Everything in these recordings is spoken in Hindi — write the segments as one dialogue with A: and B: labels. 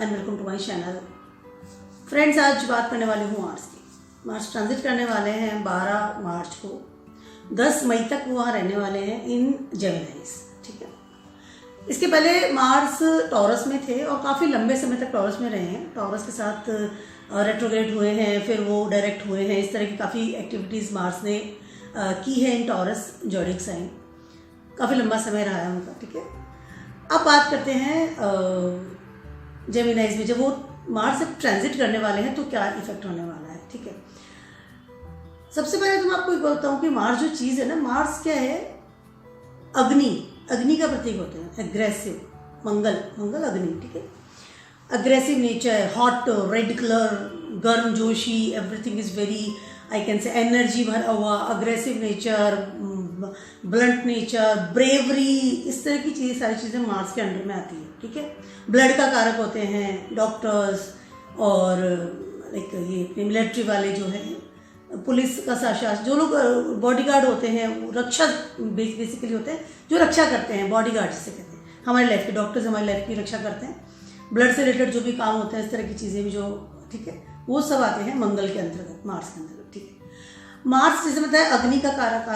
A: And welcome to my channel. Friends, आज बात करने वाली हूँ मार्स की। मार्स ट्रांजिट करने वाले हैं 12 मार्च को। 10 मई तक वो वहाँ रहने वाले हैं इन जेमिनाइज। ठीक है, इसके पहले मार्स टॉरस में थे और काफ़ी लंबे समय तक टॉरस में रहे हैं। टॉरस के साथ रेट्रोग्रेड हुए हैं, फिर वो डायरेक्ट हुए हैं। इस तरह की काफ़ी एक्टिविटीज़ मार्स ने की है इन टॉरस ज़ोडिएक साइन। काफ़ी लंबा समय रहा है उनका। ठीक है, अब बात करते हैं जेमिनाइज में। जब वो मार्स से ट्रांजिट करने वाले हैं तो क्या इफेक्ट होने वाला है। ठीक है, सबसे पहले तो मैं आपको एक बताऊं कि मार्स जो चीज़ है ना, मार्स क्या है? अग्नि का प्रतीक होते हैं। एग्रेसिव, मंगल अग्नि। ठीक है, aggressive nature, hot, red colour, गर्म जोशी, everything is very, I can say energy भरा हुआ, aggressive nature, blunt nature, bravery, इस तरह की चीज़ें, सारी चीज़ें मार्स के अंडर में आती है। ठीक है, ब्लड का कारक होते हैं डॉक्टर्स और लाइक ये मिलिट्री वाले जो है, पुलिस का शासन, जो लोग बॉडीगार्ड होते हैं, वो रक्षा बेसिकली होते हैं, जो रक्षा करते हैं, बॉडीगार्ड जिसे कहते हैं। हमारे लाइफ के डॉक्टर्स हमारी लाइफ की रक्षा करते हैं। ब्लड से रिलेटेड जो भी काम होते हैं, इस तरह की चीज़ें भी जो, ठीक है, वो सब आते हैं मंगल के अंतर्गत, मार्स के अंतर्गत। ठीक है, मार्स जैसे बताया अग्नि का कारक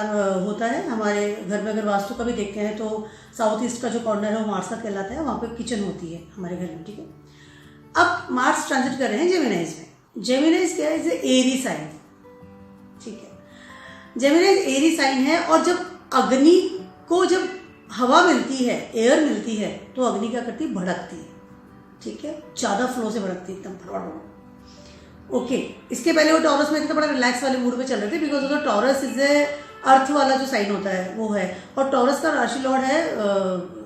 A: होता है। हमारे घर में अगर वास्तु का भी देखते हैं तो साउथ ईस्ट का जो कॉर्नर है वो मार्स का कहलाता है। वहाँ पे किचन होती है हमारे घर में। ठीक है, अब मार्स ट्रांजिट कर रहे हैं जेमिनाइज में। जेमिनाइज क्या है? Is airy sign. ठीक है, जेमिनाइज एरी साइन है। और जब अग्नि को जब हवा मिलती है, एयर मिलती है, तो अग्नि क्या करती है? भड़कती है। ठीक है, ज़्यादा फ्लो से भड़कती है, एकदम फटाफट। ओके, इसके पहले वो टॉरस में थे, बड़ा रिलैक्स वाले मूड में चल रहे थे, because of Taurus is a earth वाला जो साइन होता है वो है, और टॉरस का राशि लॉर्ड है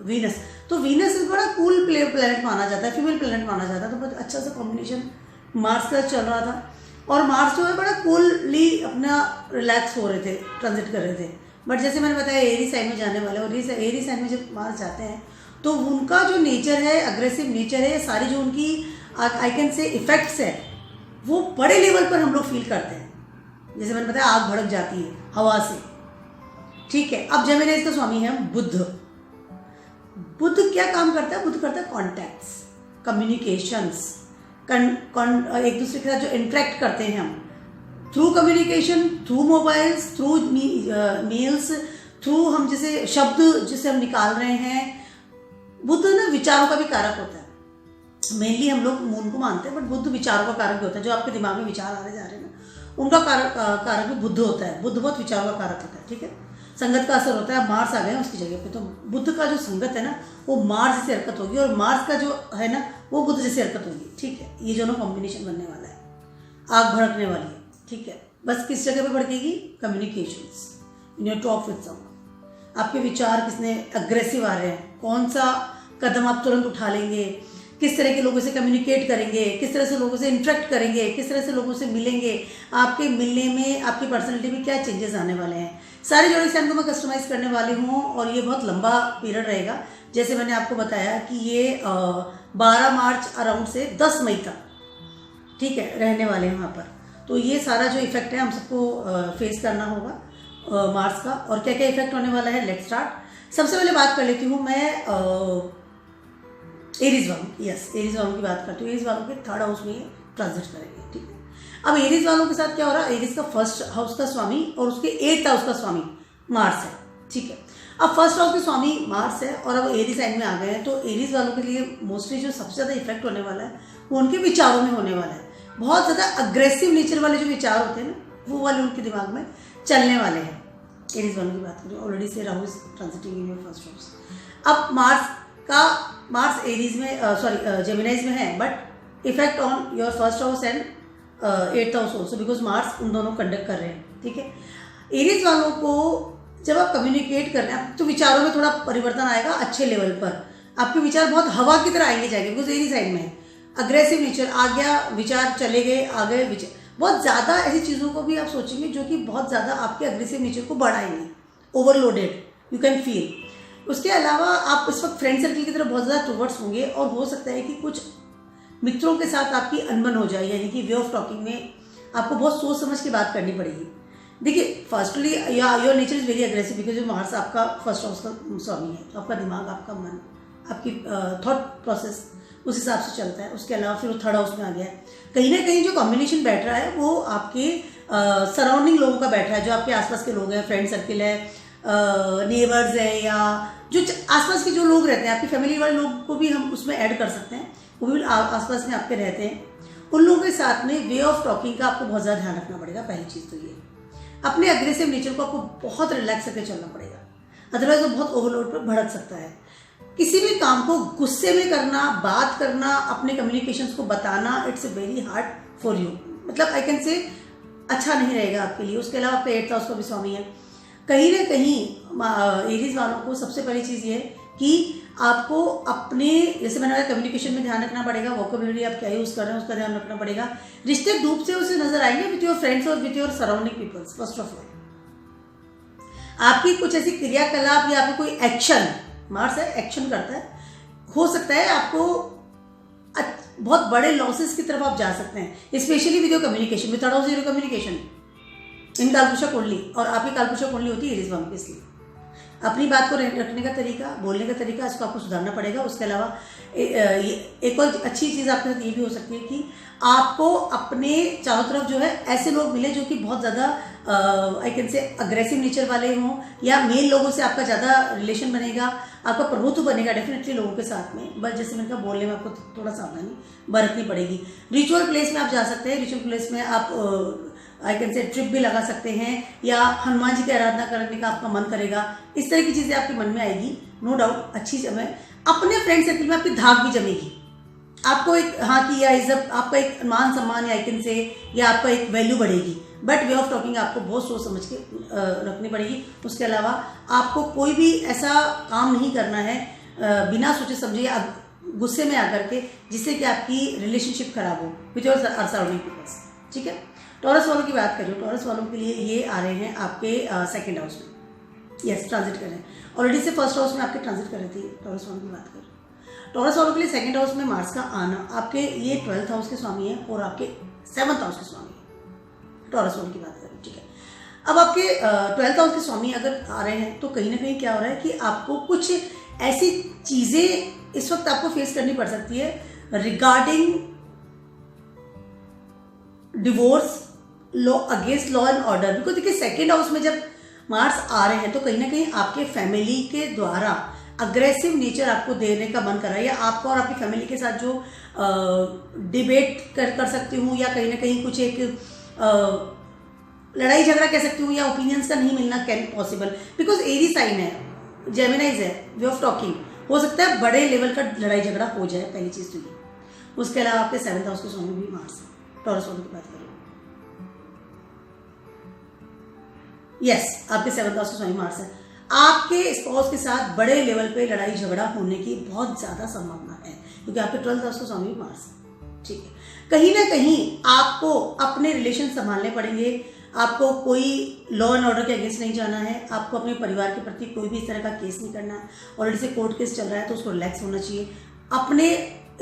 A: वीनस। तो वीनस इज बड़ा कूल प्लेनेट माना जाता है, फीमेल प्लेनेट माना जाता है। तो बहुत अच्छा सा कॉम्बिनेशन मार्स का चल रहा था, और मार्स जो है बड़ा कूलली अपना रिलैक्स हो रहे थे, ट्रांजिट कर रहे थे। बट जैसे मैंने बताया एरी साइन में जाने वाले, और एरी साइन में जब मार्स जाते हैं तो उनका जो नेचर है, अग्रेसिव नेचर है, सारी जो उनकी आई कैन से इफेक्ट्स है, वो बड़े लेवल पर हम लोग फील करते हैं। जैसे मैंने बताया आग भड़क जाती है हवा से। ठीक है, अब जेमिनाइज का स्वामी है बुध। बुध क्या काम करता है? बुध करता है कॉन्टैक्ट्स, कम्युनिकेशंस, एक दूसरे के साथ जो इंटरेक्ट करते हैं हम, through communication, through mobiles, through mails, through हम जैसे शब्द जिसे हम निकाल रहे हैं। बुध ना विचारों का भी कारक होता है। मेनली हम लोग मून को मानते हैं, बट बुध विचारों का कारक भी होता है। जो आपके दिमाग में विचार आ रहे जा रहे हैं ना, उनका कारक भी बुध होता है। बुध बहुत विचारों का कारक होता है। ठीक है, संगत का असर होता है। मार्स आ गए हैं उसकी जगह पे, तो बुध का जो संगत है ना, वो मार्स जैसे हरकत होगी, और मार्स का जो है ना, वो बुध जैसे हरकत होगी। ठीक है, ये दोनों कॉम्बिनेशन बनने वाला है। आग भड़कने वाली है। ठीक है, बस किस जगह पे भड़केगी? Communications, in your talk with someone. आपके विचार किसने अग्रेसिव आ रहे हैं, कौन सा कदम आप तुरंत उठा लेंगे, किस तरह के लोगों से कम्युनिकेट करेंगे, किस तरह से लोगों से इंटरेक्ट करेंगे, किस तरह से लोगों से मिलेंगे, आपके मिलने में आपकी पर्सनैलिटी में क्या चेंजेस आने वाले हैं। सारे ज़ोडिएक साइन को मैं कस्टमाइज़ करने वाली हूँ, और ये बहुत लंबा पीरियड रहेगा। जैसे मैंने आपको बताया कि ये 12 मार्च अराउंड से 10 मई तक, ठीक है, रहने वाले हैं वहाँ पर। तो ये सारा जो इफेक्ट है हम सबको फेस करना होगा मार्स का। और क्या क्या इफेक्ट होने वाला है, लेट्स स्टार्ट। सबसे पहले बात कर लेती हूँ मैं एरीज वालों की। यस, एरीज वालों की बात करती हूँ। एरीज वालों के 3rd हाउस में ये ट्रांजिट करेंगे। ठीक है, अब एरीज वालों के साथ क्या हो रहा है? एरीज का 1st हाउस का स्वामी और उसके 8th हाउस का स्वामी मार्स है। ठीक है, अब 1st हाउस के स्वामी मार्स है, और अब एरीज साइन में आ गए हैं। तो एरीज वालों के लिए मोस्टली जो सबसे ज़्यादा इफेक्ट होने वाला है वो उनके विचारों में होने वाला है। बहुत ज़्यादा अग्रेसिव नेचर वाले जो विचार होते हैं ना, वो वाले उनके दिमाग में चलने वाले हैं। एरीज वालों की बात करें, ऑलरेडी से Rahu is transiting in your 1st house. अब मार्स एरीज में, सॉरी जेमिनाइज में है, but effect on your 1st house and 8th house also, because Mars उन दोनों कंडक्ट कर रहे हैं। ठीक है, एरीज वालों को जब आप कम्युनिकेट कर रहे हैं तो विचारों में थोड़ा परिवर्तन आएगा अच्छे लेवल पर। आपके विचार बहुत हवा की तरह आएंगे जाएंगे, बिकॉज एरी साइड में है। अग्रेसिव नेचर आ गया, विचार चले गए, आ गए विचार। बहुत ज़्यादा ऐसी चीज़ों को भी आप सोचेंगे जो कि बहुत ज़्यादा आपके अग्रेसिव नेचर को बढ़ाएंगे, ओवरलोडेड, यू कैन फील। उसके अलावा आप इस वक्त फ्रेंड सर्कल की तरफ बहुत ज़्यादा टूवर्ड्स होंगे, और हो सकता है कि कुछ मित्रों के साथ आपकी अनबन हो जाए, यानी कि वे ऑफ टॉकिंग में आपको बहुत सोच समझ के बात करनी पड़ेगी। देखिए, firstly your nature is very aggressive, because Mars आपका 1st हाउस का स्वामी है। तो आपका दिमाग, आपका मन, आपकी थॉट प्रोसेस उस हिसाब से चलता है। उसके अलावा फिर वो थर्ड हाउस में आ गया है। कहीं ना कहीं जो कॉम्बिनेशन बैठ रहा है वो आपके सराउंडिंग लोगों का बैठ रहा है, जो आपके आसपास के लोग हैं, फ्रेंड सर्किल है, नेबर्स है, या जो आसपास के जो लोग रहते हैं, आपकी फैमिली वाले लोग को भी हम उसमें ऐड कर सकते हैं, वो भी आसपास में आपके रहते हैं। उन लोगों के साथ में वे ऑफ टॉकिंग का आपको बहुत ज़्यादा ध्यान रखना पड़ेगा। पहली चीज़ तो ये, अपने अग्रेसिव नेचर को आपको बहुत रिलैक्स करके चलना पड़ेगा, अदरवाइज वो बहुत ओवरलोड पर भड़क सकता है। किसी भी काम को गुस्से में करना, बात करना, अपने कम्युनिकेशंस को बताना, it's very hard for you, मतलब आई कैन से अच्छा नहीं रहेगा आपके लिए। उसके अलावा आपका 8th हाउस का भी स्वामी है। कहीं ना कहीं एरीज वालों को सबसे पहली चीज़ ये है कि आपको अपने, जैसे मैंने कहा, कम्युनिकेशन में ध्यान रखना पड़ेगा, वोकेबुलरी आप क्या यूज़ कर रहे हैं उसका ध्यान रखना पड़ेगा। रिश्ते डूब से उसे नजर आएंगे विथ योर फ्रेंड्स और with your surrounding peoples. First of all आपकी कुछ ऐसी क्रियाकलाप या आपकी कोई एक्शन, मार्स है एक्शन करता है, हो सकता है आपको बहुत बड़े लॉसेस की तरफ आप जा सकते हैं, specially with your communication, with third house your communication in कालपुरुषा कुंडली, और आपकी कालपुरुषा कुंडली होती है एरीज वालों की। इसलिए अपनी बात को रखने का तरीका, बोलने का तरीका, इसको आपको सुधारना पड़ेगा। उसके अलावा एक और अच्छी चीज़ आपके साथ ये भी हो सकती है कि आपको अपने चारों तरफ जो है ऐसे लोग मिले जो कि बहुत ज़्यादा आई कैन से अग्रेसिव नेचर वाले हों, या मेल लोगों से आपका ज़्यादा रिलेशन बनेगा, आपका प्रभुत्व बनेगा डेफिनेटली लोगों के साथ में। बस जैसे मैंने कहा, बोलने में आपको थोड़ा सावधानी बरतनी पड़ेगी। रिचुअल प्लेस में आप जा सकते हैं, रिचुअल प्लेस में आप आई कैन से ट्रिप भी लगा सकते हैं, या हनुमान जी की आराधना करने का आपका मन करेगा। इस तरह की चीज़ें आपके मन में आएगी, नो डाउट अच्छी समय। अपने फ्रेंड सर्किल में आपकी धाक भी जमेगी, आपको एक हाँ की या इज्जत, आपका एक मान सम्मान या आई कैन से, या आपका एक वैल्यू बढ़ेगी। बट वे ऑफ टॉकिंग आपको बहुत सोच समझ के रखनी पड़ेगी। उसके अलावा आपको कोई भी ऐसा काम नहीं करना है बिना सोचे समझे या गुस्से में आकर के, जिससे कि आपकी रिलेशनशिप खराब हो विद योर सराउंडिंग पीपल्स। ठीक है, टॉरस वालों की बात करें, टॉरस वालों के लिए ये आ रहे हैं आपके 2nd हाउस में, यस ट्रांजिट कर रहे हैं। ऑलरेडी से 1st हाउस में आपके ट्रांजिट कर रहे थे। टॉरस वालों की बात करें, टॉरस वालों के लिए 2nd हाउस में मार्स का आना, आपके ये 12th हाउस के स्वामी है और आपके 7th हाउस के स्वामी है। टॉरस वालों की बात करें, ठीक है। अब आपके 12th हाउस के स्वामी अगर आ रहे हैं तो कहीं ना कहीं क्या हो रहा है कि आपको कुछ ऐसी चीज़ें इस वक्त आपको फेस करनी पड़ सकती है regarding divorce, law, against law and order. Because देखिए 2nd हाउस में जब मार्स आ रहे हैं तो कहीं ना कहीं आपके फैमिली के द्वारा अग्रेसिव नेचर आपको देने का मन कर रहा है, या आपको और आपकी फैमिली के साथ जो डिबेट कर सकती हूँ, या कहीं ना कहीं कुछ एक लड़ाई झगड़ा कह सकती हूँ, या ओपिनियंस का नहीं मिलना can possible. Because airy sign है, जेमिनाइज है, वे ऑफ टॉकिंग, हो सकता है बड़े लेवल का लड़ाई झगड़ा हो जाए, पहली चीज़ तो ये। उसके अलावा आपके 7th हाउस के स्वामी भी मार्स है। टॉरस वालों की बात करें, यस आपके 7th हाउस के स्वामी मार्स है। आपके स्पाउस के साथ बड़े लेवल पे लड़ाई झगड़ा होने की बहुत ज़्यादा संभावना है, क्योंकि आपके 12th हाउस का स्वामी मार्स है। ठीक है, कहीं ना कहीं आपको अपने रिलेशन संभालने पड़ेंगे, आपको कोई लॉ एंड ऑर्डर के अगेंस्ट नहीं जाना है, आपको अपने परिवार के प्रति कोई भी इस तरह का केस नहीं करना है। ऑलरेडी से कोर्ट केस चल रहा है तो उसको रिलैक्स होना चाहिए। अपने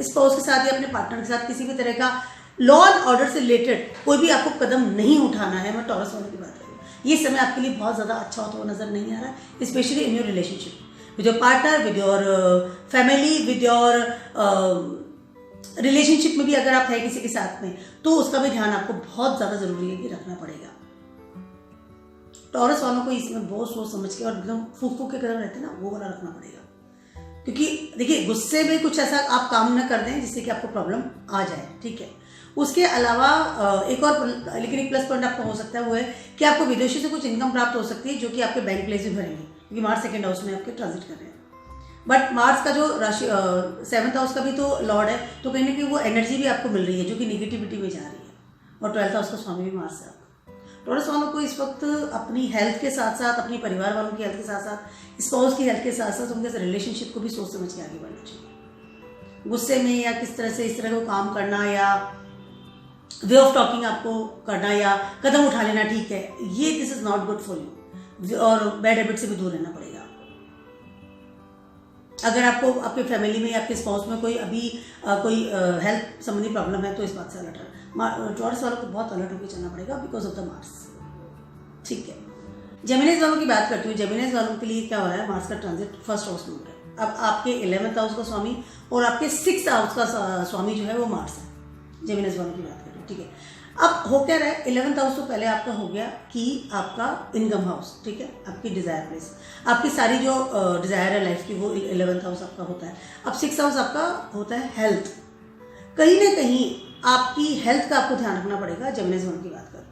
A: स्पाउस के साथ या अपने पार्टनर के साथ किसी भी तरह का लॉ एंड ऑर्डर से रिलेटेड कोई भी आपको कदम नहीं उठाना है। मैं टॉरस वालों की बात करूँ, ये समय आपके लिए बहुत ज़्यादा अच्छा होता हुआ नजर नहीं आ रहा है, specially in your relationship with your partner, with your family, with your relationship में भी अगर आप है किसी के साथ में, तो उसका भी ध्यान आपको बहुत ज़्यादा जरूरी है कि रखना पड़ेगा। टॉरस वालों को इसमें बहुत सोच समझ के और एकदम फूक फूक के कदम रहते हैं ना, वो वाला रखना पड़ेगा। क्योंकि देखिए गुस्से में कुछ ऐसा आप काम न कर दें जिससे कि आपको प्रॉब्लम आ जाए। ठीक है, उसके अलावा एक और लेकिन एक प्लस पॉइंट आपका हो सकता है, वो है कि आपको विदेशों से कुछ इनकम प्राप्त हो सकती है, जो कि आपके बैंक प्लेस भी भरेंगे, क्योंकि मार्स 2nd हाउस में आपके ट्रांजिट कर रहे हैं। बट मार्स का जो राशि 7th हाउस का भी तो लॉर्ड है, तो कहीं ना कहीं वो एनर्जी भी आपको मिल रही है जो कि निगेटिविटी में जा रही है, और 12th हाउस का स्वामी भी मार्स है। टॉरस वालों को इस वक्त अपनी हेल्थ के साथ साथ, अपनी परिवार वालों की हेल्थ के साथ साथ, स्पाउस की हेल्थ के साथ साथ उनके रिलेशनशिप को भी सोच समझ के आगे बढ़ना चाहिए। गुस्से में या किस तरह से इस तरह को काम करना, या वे ऑफ टॉकिंग आपको करना, या कदम उठा लेना, ठीक है, ये this is not good for you, और बैड हैबिट से भी दूर रहना पड़ेगा। अगर आपको आपके फैमिली में या आपके स्पाउस में कोई अभी कोई हेल्थ संबंधी प्रॉब्लम है तो इस बात से अलर्ट है। टॉरस वालों को बहुत अलर्ट होकर चलना पड़ेगा बिकॉज ऑफ द मार्स। ठीक है, जेमिनीज वालों की बात करती हूँ। जेमिनीज वालों के लिए क्या हो रहा है, मार्स का ट्रांजिट 1st हाउस में हो रहा है। अब आपके 11th हाउस का स्वामी और आपके 6th हाउस का स्वामी जो है वो मार्स है। जेमिनी वालों की बात करें, ठीक है। अब हो क्या रहा है, 11th हाउस तो पहले आपका हो गया कि आपका इनकम हाउस, ठीक है, आपकी डिजायर प्लेस, आपकी सारी जो डिजायर है लाइफ की वो 11th हाउस आपका होता है। अब 6th हाउस आपका होता है हेल्थ। कहीं ना कहीं आपकी हेल्थ का आपको ध्यान रखना पड़ेगा। जेमिनी वन की बात करें,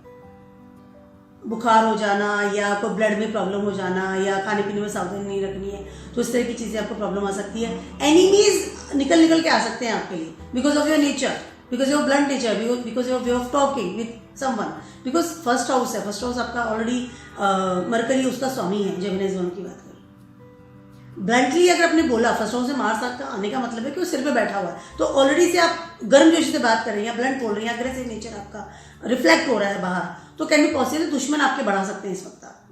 A: बुखार हो जाना या कोई ब्लड में प्रॉब्लम हो जाना या खाने पीने में सावधानी नहीं रखनी है, तो इस तरह की चीज़ें आपको प्रॉब्लम आ सकती है। एनिमीज निकल के आ सकते हैं आपके लिए because of your nature, because your blunt nature, because your way of talking with someone, because first house है, फर्स्ट हाउस आपका ऑलरेडी मरकरी उसका स्वामी है। जेमिनी वन की बात करें, ब्लंटली अगर आपने बोला फर्स्ट हाउस से मार्स का आने का मतलब है कि वो सिर पे बैठा हुआ है, तो ऑलरेडी से आप गर्मजोशी से बात कर रहे हैं या ब्लंट बोल रहे हैं, अग्रेसिव नेचर आपका रिफ्लेक्ट हो रहा है बाहर, तो कैन बी पॉसिबल दुश्मन आपके बढ़ा सकते हैं इस वक्त आप,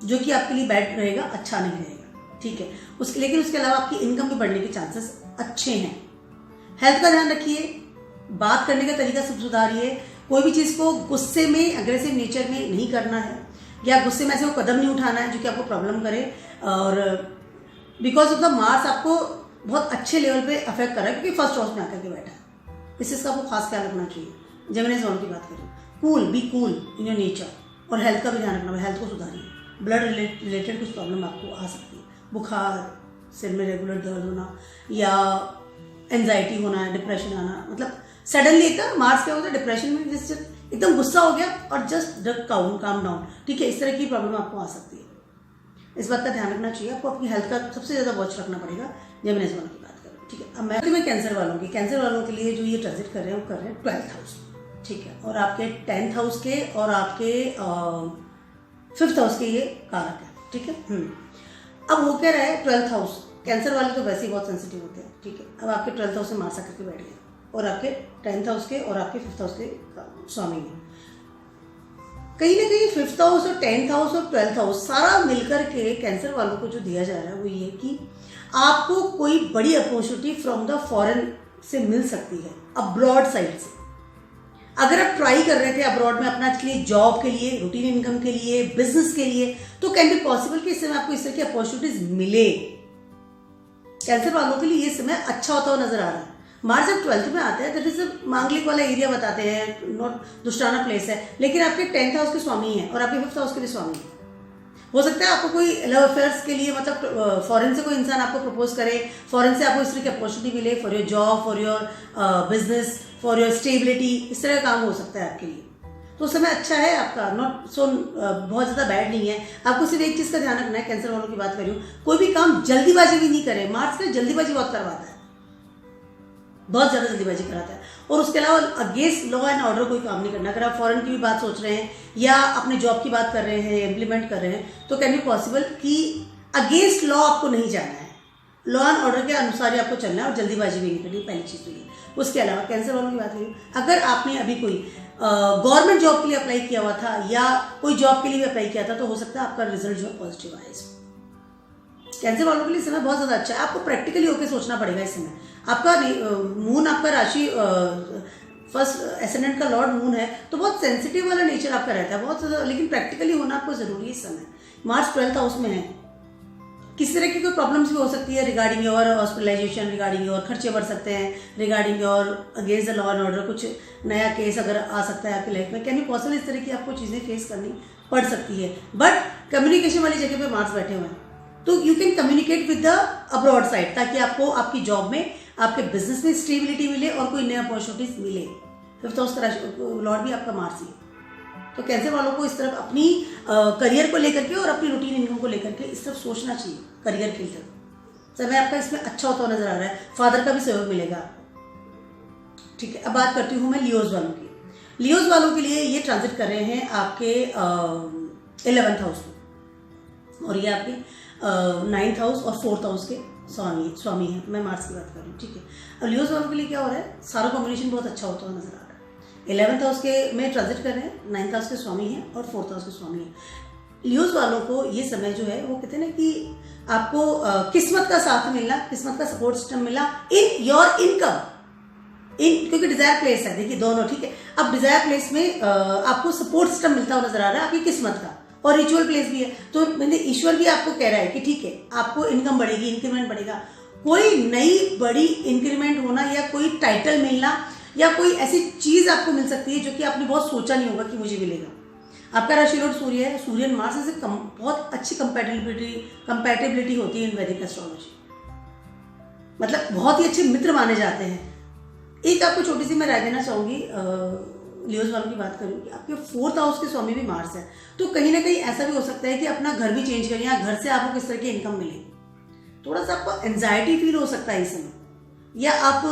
A: जो कि आपके लिए बैड रहेगा, अच्छा नहीं रहेगा, ठीक है। उसके लेकिन उसके अलावा आपकी इनकम भी बढ़ने के चांसेस अच्छे हैं। हेल्थ का ध्यान रखिए, बात करने का तरीका सब सुधारिए, कोई भी चीज़ को गुस्से में अग्रेसिव नेचर में नहीं करना है या गुस्से में ऐसे वो कदम नहीं उठाना है जो कि आपको प्रॉब्लम करे। और बिकॉज ऑफ द मार्स आपको बहुत अच्छे लेवल पे अफेक्ट कर रहा है क्योंकि फर्स्ट हाउस में आकर के बैठा है, इस चीज़ का आपको खास ख्याल रखना चाहिए। जेमिनी वन की बात करें, cool, be cool in your nature, और हेल्थ का भी ध्यान रखना है, हेल्थ को सुधारिए। ब्लड रिलेटेड कुछ प्रॉब्लम आपको आ सकती है, बुखार, सिर में रेगुलर दर्द होना या एंजाइटी होना, डिप्रेशन आना, मतलब सडनली एकदम मार्स क्या होता है डिप्रेशन में, जैसे एकदम गुस्सा हो गया और जस्ट काम डाउन, ठीक है, इस तरह की प्रॉब्लम आपको आ सकती है। इस बात का ध्यान रखना चाहिए आपको, अपनी हेल्थ का सबसे ज़्यादा वॉच रखना पड़ेगा। जेमिनी वन की बात करें, ठीक है। अब मैं कैंसर वालों के लिए जो ये ट्रांजिट कर रहे हैं वो कर रहे हैं 12th हाउस, ठीक है, और आपके 10th हाउस के और आपके 5th हाउस के ये कारक है, ठीक है। अब हो क्या रहा है, 12th हाउस, कैंसर वाले तो वैसे ही बहुत सेंसिटिव होते हैं, ठीक है। अब आपके 12th हाउस से मार्स आकर के बैठ गए और आपके 10th हाउस के और आपके 5th हाउस के स्वामी हैं। कहीं ना कहीं 5th हाउस और 10th हाउस और 12th हाउस सारा मिलकर के कैंसर वालों को जो दिया जा रहा है वो ये कि आपको कोई बड़ी अपॉर्चुनिटी फ्रॉम द फॉरेन से मिल सकती है, अब्रॉड साइड से। अगर आप ट्राई कर रहे थे अब्रॉड में अपना लिए जॉब के लिए, रूटीन इनकम के लिए, बिजनेस के लिए, तो कैन बी पॉसिबल कि इस समय आपको इस तरह की अपॉर्चुनिटीज मिले। कैंसर वालों के लिए ये समय अच्छा होता हुआ नजर आ रहा है। मार्स जब 12th में आता है, दैट इज मांगलिक वाला एरिया बताते हैं, नॉट दुष्टाना प्लेस है, लेकिन आपके 10th हाउस के स्वामी हैं और आपके 5th हाउस के भी स्वामी हैं। हो सकता है आपको कोई लव अफेयर्स के लिए, मतलब फॉरेन से कोई इंसान आपको प्रपोज करे, फॉरेन से आपको इस तरह की अपॉर्चुनिटी मिले for your job, for your business, for your stability, इस तरह का काम हो सकता है आपके लिए। तो समय अच्छा है आपका, नॉट सो बहुत ज़्यादा बैड नहीं है। आपको सिर्फ एक चीज़ का ध्यान रखना है, कैंसर वालों की बात कर रही हूँ, कोई भी काम जल्दीबाजी भी नहीं करे। मार्स का जल्दीबाजी बहुत करवाता है, बहुत ज़्यादा जल्दीबाजी कराता है। और उसके अलावा अगेंस्ट लॉ एंड ऑर्डर कोई काम नहीं करना। अगर आप फॉरेन की भी बात सोच रहे हैं या अपने जॉब की बात कर रहे हैं, इम्प्लीमेंट कर रहे हैं, तो कैन बी पॉसिबल कि अगेंस्ट लॉ आपको नहीं जाना है, लॉ एंड ऑर्डर के अनुसार ही आपको चलना है और जल्दीबाजी भी नहीं करनी, पहली चीज़ तो ये। उसके अलावा कैंसर वालों की बात करें, अगर आपने अभी कोई गवर्नमेंट जॉब के लिए अप्लाई किया हुआ था या कोई जॉब के लिए भी अप्लाई किया था, तो हो सकता है आपका रिजल्ट जो है पॉजिटिव आए। कैंसर वालों के लिए समय बहुत ज़्यादा अच्छा है। आपको प्रैक्टिकली होकर सोचना पड़ेगा इस समय। आपका मून, आपका राशि फर्स्ट एसेंडेंट का लॉर्ड मून है, तो बहुत सेंसिटिव वाला नेचर आपका रहता है बहुत ज़्यादा, लेकिन प्रैक्टिकली होना आपको ज़रूरी है इस समय। मार्च 12th हाउस में है, किस तरह की कोई प्रॉब्लम्स भी हो सकती है regarding your hospitalisation, regarding your खर्चे बढ़ सकते हैं, regarding your against the law and order कुछ नया केस अगर आ सकता है आपकी लाइफ में, कैन बी पॉसिबल इस तरह की आपको चीज़ें फेस करनी पड़ सकती है। बट कम्युनिकेशन वाली जगह पे मार्स बैठे हुए हैं, तो you can communicate with the abroad side, ताकि आपको आपकी जॉब में, आपके बिजनेस में स्टेबिलिटी मिले और कोई नया अपॉर्चुनिटीज मिले। 5th हाउस का लॉर्ड भी आपका मार्स ही है। तो कैंसर वालों को इस तरफ अपनी करियर को लेकर के और अपनी रूटीन इनकम को लेकर के इस तरफ सोचना चाहिए। करियर की तरफ समय आपका इसमें अच्छा होता हुआ नजर आ रहा है, फादर का भी सहयोग मिलेगा आपको, ठीक है। अब बात करती हूँ मैं लियोज वालों की। लियोज वालों के लिए ये ट्रांजिट कर रहे हैं आपके 11th हाउस में, और ये आपके 9th हाउस और 4th हाउस के स्वामी हैं। मैं मार्स की बात कर रही हूँ, ठीक है। अब लियोज वालों के लिए क्या हो रहा है, सारा कॉम्बिनेशन बहुत अच्छा होता हुआ नजर आ रहा है। 11th हाउस के में ट्रांजिट कर रहे हैं, 9th हाउस के स्वामी हैं और 4th हाउस के स्वामी हैं। लियोज वालों को ये समय जो है वो कहते हैं ना कि आपको किस्मत का साथ मिलना, किस्मत का सपोर्ट सिस्टम मिलना इन योर इनकम, क्योंकि डिजायर प्लेस है, देखिए दोनों, ठीक है। अब डिजायर प्लेस में आपको सपोर्ट सिस्टम मिलता हुआ नजर आ रहा है आपकी किस्मत का, और रिचुअल प्लेस भी है, तो मैंने ईश्वर भी आपको कह रहा है कि ठीक है आपको इनकम बढ़ेगी, इंक्रीमेंट बढ़ेगा, कोई नई बड़ी इंक्रीमेंट होना या कोई टाइटल मिलना या कोई ऐसी चीज आपको मिल सकती है जो कि आपने बहुत सोचा नहीं होगा कि मुझे मिलेगा। आपका राशि लॉर्ड सूर्य है, सूर्य एंड मार्स से बहुत अच्छी कंपैटिबिलिटी होती है इन वैदिक एस्ट्रोलॉजी, मतलब बहुत ही अच्छे मित्र माने जाते हैं। एक आपको छोटी सी मैं राय देना चाहूंगी, लियोज वालों की बात करूँ कि आपके 4th हाउस के स्वामी भी मार्स है, तो कहीं ना कहीं ऐसा भी हो सकता है कि अपना घर भी चेंज करें या घर से आपको किस तरह की इनकम मिले, थोड़ा सा आपको एंजाइटी फील हो सकता है इस समय, या आप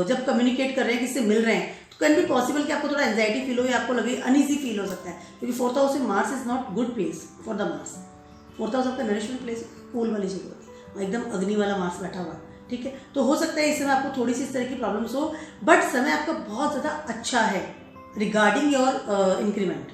A: जब कम्युनिकेट कर रहे हैं किससे मिल रहे हैं तो कैन बी पॉसिबल कि आपको थोड़ा एंजाइटी फील हो या आपको लगे अनईजी फील हो सकता है, क्योंकि 4th हाउस में Mars is not good place for the Mars. 4th house आपका नरिशमेंट प्लेस, कूल वाली जगह होती है, एकदम अग्नि वाला मार्स बैठा हुआ है, ठीक है। तो हो सकता है इस समय आपको थोड़ी सी इस तरह की प्रॉब्लम्स हो, बट समय आपका बहुत ज़्यादा अच्छा है रिगार्डिंग योर इंक्रीमेंट।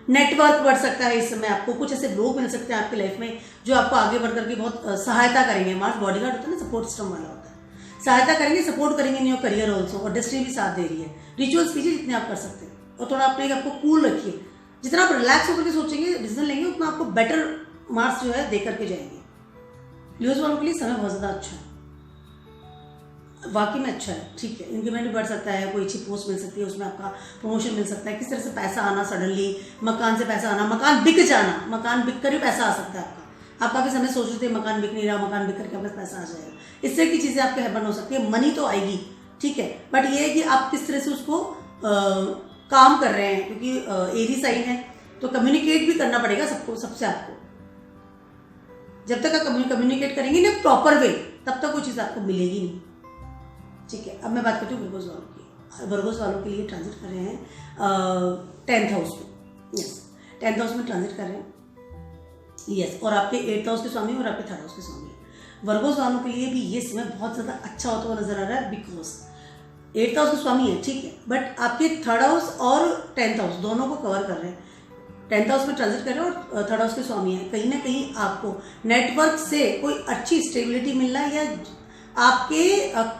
A: नेटवर्क बढ़ सकता है इस समय, आपको कुछ ऐसे लोग मिल सकते हैं आपकी लाइफ में जो आपको आगे बढ़ करके बहुत सहायता करेंगे। मार्स बॉडीगार्ड होता है ना, सपोर्ट सिस्टम वाला होता है, सहायता करेंगे, सपोर्ट करेंगे इन योर करियर ऑल्सो, और डेस्टिनी भी साथ दे रही है। रिचुअल्स कीजिए जितने आप कर सकते हैं, और थोड़ा अपने आपको कूल रखिए, जितना आप रिलैक्स होकर के सोचेंगे डिसीजन लेंगे उतना आपको बेटर मार्क्स जो है दे करके जाएंगे। लियोज वालों के लिए समय बहुत ज़्यादा अच्छा है, वाकई में अच्छा है, ठीक है। इंक्रीमेंट भी बढ़ सकता है, कोई अच्छी पोस्ट मिल सकती है, उसमें आपका प्रमोशन मिल सकता है, किस तरह से पैसा आना, सडनली मकान से पैसा आना, मकान बिक जाना, मकान बिक कर भी पैसा आ सकता है आपका। आप काफ़ी समय सोच रहे थे मकान बिक नहीं रहा, मकान बिक करके आपके पैसा आ जाएगा, इस तरह की चीज़ें आपके हैपन हो सकती है। मनी तो आएगी, ठीक है, बट ये है कि आप किस तरह से उसको काम कर रहे हैं, क्योंकि एरी साइन है तो कम्युनिकेट भी करना पड़ेगा सबको, सबसे आपको। जब तक आप कम्युनिकेट करेंगे ना प्रॉपर वे, तब तक वो चीज़ आपको मिलेगी नहीं, ठीक है। अब मैं बात करती हूँ वर्गोस वालों की। वर्गोस वालों के लिए ट्रांजिट कर रहे हैं 10th हाउस में, यस 10th हाउस में ट्रांजिट कर रहे हैं, यस, और आपके 8th हाउस के स्वामी और आपके 3rd हाउस के स्वामी। वर्गोस वालों के लिए भी ये समय बहुत ज़्यादा अच्छा होता हुआ नजर आ रहा है, बिकॉज 8th हाउस के स्वामी है, ठीक है, बट आपके 3rd हाउस और 10th हाउस दोनों को कवर कर रहे हैं। 10th हाउस में ट्रांजिट कर रहे हैं और 3rd हाउस के स्वामी है। कहीं ना कहीं आपको नेटवर्क से कोई अच्छी स्टेबिलिटी मिलना या आपके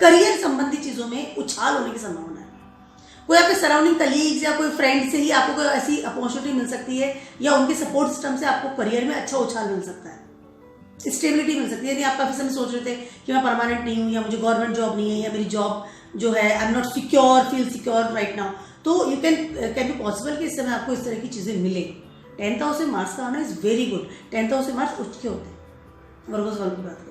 A: करियर संबंधी चीजों में उछाल होने की संभावना है। कोई आपके सराउंडिंग कलीग्स या कोई फ्रेंड से ही आपको कोई ऐसी अपॉर्चुनिटी मिल सकती है, या उनके सपोर्ट सिस्टम से आपको करियर में अच्छा उछाल मिल सकता है, स्टेबिलिटी मिल सकती है। यदि आप काफी समय सोच रहे थे कि मैं परमानेंट नहीं हूँ, या मुझे गवर्नमेंट जॉब नहीं है, या मेरी जॉब जो है I am not secure, feel secure right now, तो यू कैन बी पॉसिबल कि इस समय आपको इस तरह की चीजें मिले। 10th हाउस से मार्स का आना is very good. 10th house से मार्स उच्च के होते हैं। वर्गोस वालों की बात करें,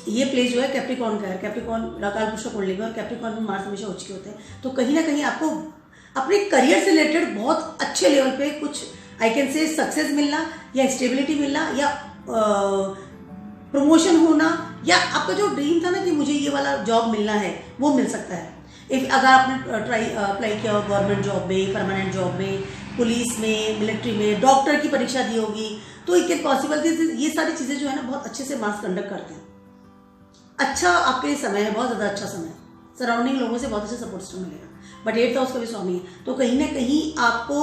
A: ये प्लेस जो है कैप्रिकॉर्न का है, कैप्रिकॉर्न काल पुरुष कुंडली में, और कैप्रिकॉर्न में मार्स हमेशा उच्च के होते हैं। तो कहीं ना कहीं आपको अपने करियर से रिलेटेड बहुत अच्छे लेवल पे कुछ आई कैन से सक्सेस मिलना, या स्टेबिलिटी मिलना, या प्रमोशन होना, या आपका जो ड्रीम था ना कि मुझे ये वाला जॉब मिलना है, वो मिल सकता है। अगर आपने अप्लाई किया हो गवर्नमेंट जॉब में, परमानेंट जॉब में, पुलिस में, मिलिट्री में, डॉक्टर की परीक्षा दी होगी, तो इट कैन पॉसिबल ये सारी चीज़ें जो है ना बहुत अच्छे से मार्क्स कंडक्ट करते हैं। अच्छा आपके समय है, बहुत ज़्यादा अच्छा समय है, सराउंडिंग लोगों से बहुत अच्छा सपोर्ट सिस्टम मिलेगा। बट 8th हाउस का भी स्वामी है, तो कहीं ना कहीं आपको